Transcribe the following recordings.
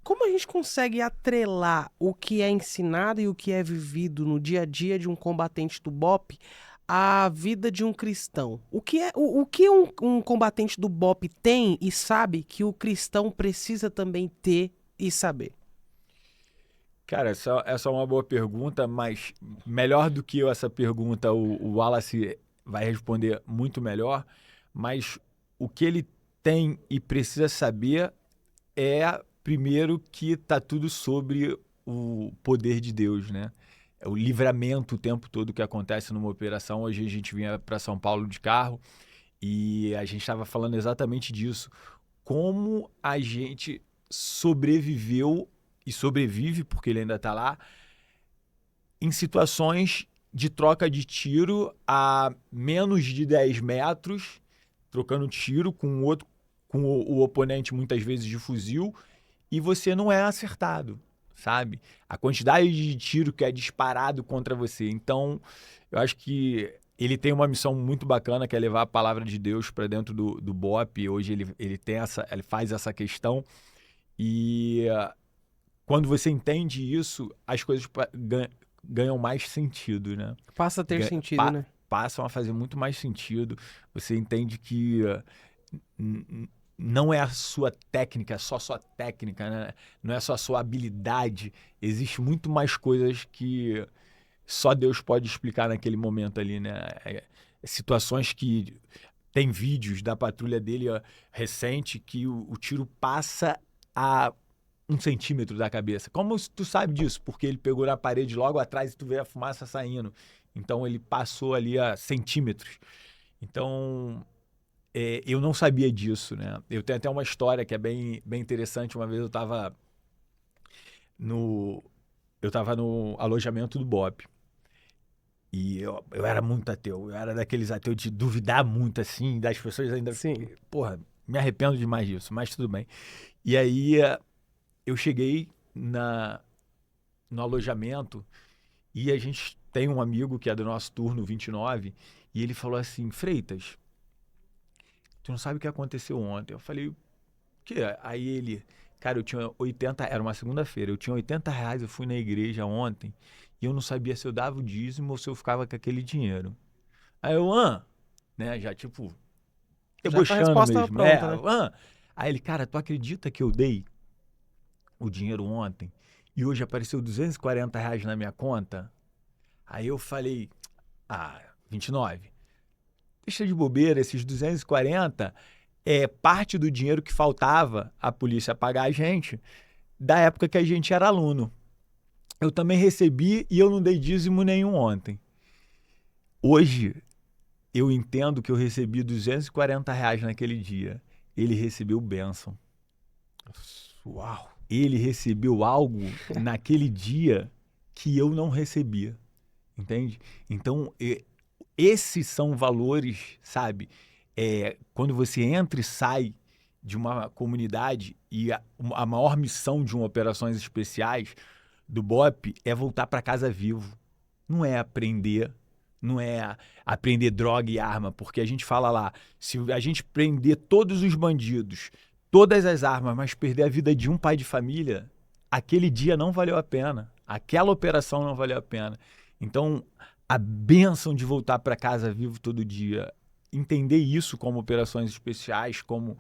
Como a gente consegue atrelar o que é ensinado e o que é vivido no dia a dia de um combatente do BOP à vida de um cristão? O que um combatente do BOP tem e sabe que o cristão precisa também ter e saber? Cara, essa é uma boa pergunta, mas melhor do que eu essa pergunta, o Wallace vai responder muito melhor. Mas o que ele tem e precisa saber é, primeiro, que está tudo sobre o poder de Deus, né? É o livramento o tempo todo que acontece numa operação. Hoje a gente vinha para São Paulo de carro e a gente estava falando exatamente disso. Como a gente sobreviveu e sobrevive, porque ele ainda está lá, em situações de troca de tiro a menos de 10 metros, trocando tiro com o outro, com o oponente muitas vezes de fuzil, e você não é acertado, sabe? A quantidade de tiro que é disparado contra você. Então, eu acho que ele tem uma missão muito bacana, que é levar a palavra de Deus para dentro do BOP. Hoje ele faz essa questão. E quando você entende isso, as coisas ganham mais sentido, né? Passa a ter sentido, né? Passam a fazer muito mais sentido. Você entende que não é a sua técnica, só sua técnica, né? Não é só a sua habilidade. Existe muito mais coisas que só Deus pode explicar naquele momento ali, né? Situações que tem vídeos da patrulha dele recente que o tiro passa a 1 centímetro da cabeça. Como tu sabe disso? Porque ele pegou na parede logo atrás e tu vê a fumaça saindo. Então ele passou ali a centímetros. Então eu não sabia disso, né? Eu tenho até uma história que é bem interessante. Uma vez no, eu tava no alojamento do BOP. E eu era muito ateu. Eu era daqueles ateus de duvidar muito, assim, das pessoas ainda. Sim. Porra, me arrependo demais disso, mas tudo bem. E aí eu cheguei no alojamento e a gente tem um amigo que é do nosso turno 29 e ele falou assim: Freitas, tu não sabe o que aconteceu ontem? Eu falei: o quê? Aí ele, cara, eu tinha 80, era uma segunda-feira, eu tinha R$ 80, eu fui na igreja ontem e eu não sabia se eu dava o dízimo ou se eu ficava com aquele dinheiro. Aí eu, né, já tipo, Já com a debochando resposta mesmo, pronta, né? Aí ele, cara, tu acredita que eu dei o dinheiro ontem e hoje apareceu R$ 240 na minha conta? Aí eu falei, 29, deixa de bobeira, esses 240 é parte do dinheiro que faltava a polícia pagar a gente da época que a gente era aluno. Eu também recebi e eu não dei dízimo nenhum ontem. Hoje, eu entendo que eu recebi R$ 240 naquele dia. Ele recebeu bênção. Uau. Ele recebeu algo naquele dia que eu não recebia. Entende? Então, esses são valores, sabe? Quando você entra e sai de uma comunidade e a maior missão de operações especiais do BOP é voltar para casa vivo. Não é aprender, não é aprender droga e arma, porque a gente fala lá, se a gente prender todos os bandidos, todas as armas, mas perder a vida de um pai de família, aquele dia não valeu a pena. Aquela operação não valeu a pena. Então, a bênção de voltar para casa vivo todo dia, entender isso como operações especiais, como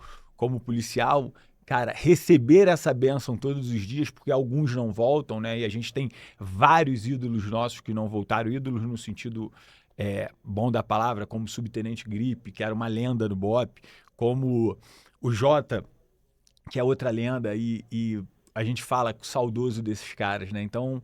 policial, cara, receber essa bênção todos os dias, porque alguns não voltam, né? E a gente tem vários ídolos nossos que não voltaram, ídolos no sentido bom da palavra, como o Subtenente Gripe, que era uma lenda do BOP, como o Jota, que é outra lenda, e a gente fala saudoso desses caras, né? Então,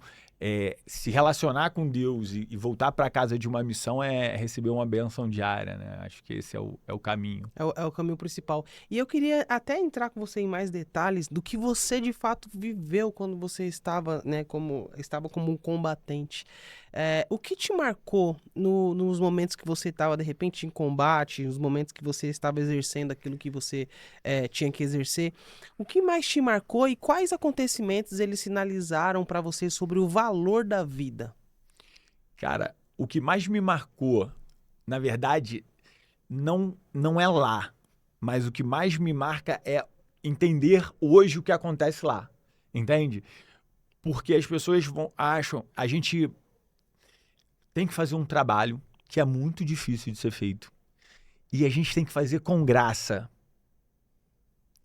se relacionar com Deus e voltar para casa de uma missão é receber uma bênção diária, né? Acho que esse é o caminho. É o caminho principal. E eu queria até entrar com você em mais detalhes do que você de fato viveu quando você estava, né, como um combatente. O que te marcou nos momentos que você estava, de repente, em combate, nos momentos que você estava exercendo aquilo que você tinha que exercer? O que mais te marcou e quais acontecimentos eles sinalizaram para você sobre o valor da vida? Cara, o que mais me marcou, na verdade, não é lá, mas o que mais me marca é entender hoje o que acontece lá. entende? Porque as pessoas acham, a gente tem que fazer um trabalho que é muito difícil de ser feito. E a gente tem que fazer com graça,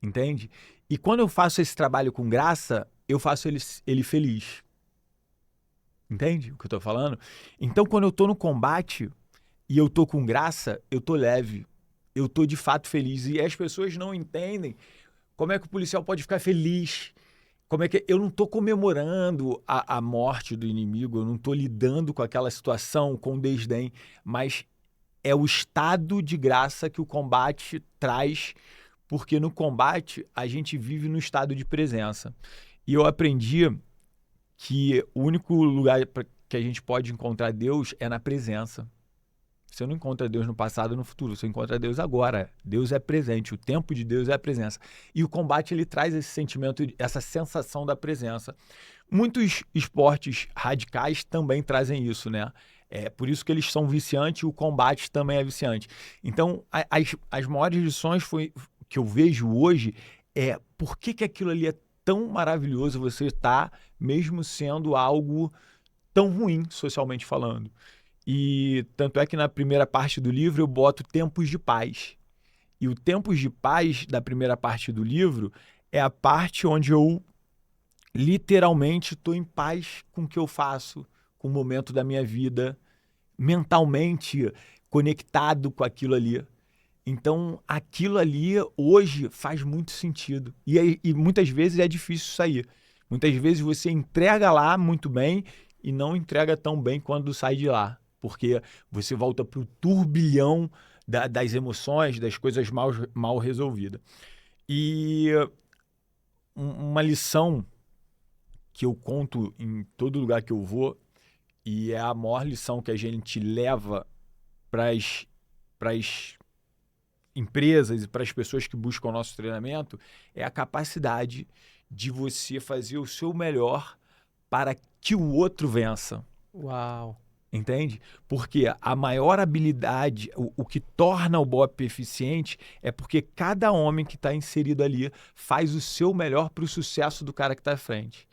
entende? E quando eu faço esse trabalho com graça, eu faço ele feliz. Entende o que eu tô falando? Então, quando eu tô no combate e eu tô com graça, eu tô leve. Eu tô de fato feliz. E as pessoas não entendem como é que o policial pode ficar feliz. Como é que eu não tô comemorando a morte do inimigo, eu não tô lidando com aquela situação com desdém, mas é o estado de graça que o combate traz, porque no combate a gente vive no estado de presença. E eu aprendi que o único lugar que a gente pode encontrar Deus é na presença. Você não encontra Deus no passado ou no futuro, você encontra Deus agora. Deus é presente, o tempo de Deus é a presença. E o combate, ele traz esse sentimento, essa sensação da presença. Muitos esportes radicais também trazem isso, né? É por isso que eles são viciantes e o combate também é viciante. Então, as maiores lições que eu vejo hoje é por que aquilo ali é tão maravilhoso você estar, mesmo sendo algo tão ruim, socialmente falando. E tanto é que na primeira parte do livro eu boto tempos de paz. E o tempos de paz da primeira parte do livro é a parte onde eu literalmente estou em paz com o que eu faço, com o momento da minha vida, mentalmente conectado com aquilo ali. Então, aquilo ali hoje faz muito sentido. E muitas vezes é difícil sair. Muitas vezes você entrega lá muito bem e não entrega tão bem quando sai de lá. Porque você volta para o turbilhão das emoções, das coisas mal resolvidas. E uma lição que eu conto em todo lugar que eu vou, e é a maior lição que a gente leva para as empresas e para as pessoas que buscam o nosso treinamento, é a capacidade de você fazer o seu melhor para que o outro vença. Uau! Entende? Porque a maior habilidade, o que torna o BOPE eficiente é porque cada homem que está inserido ali faz o seu melhor para o sucesso do cara que está à frente.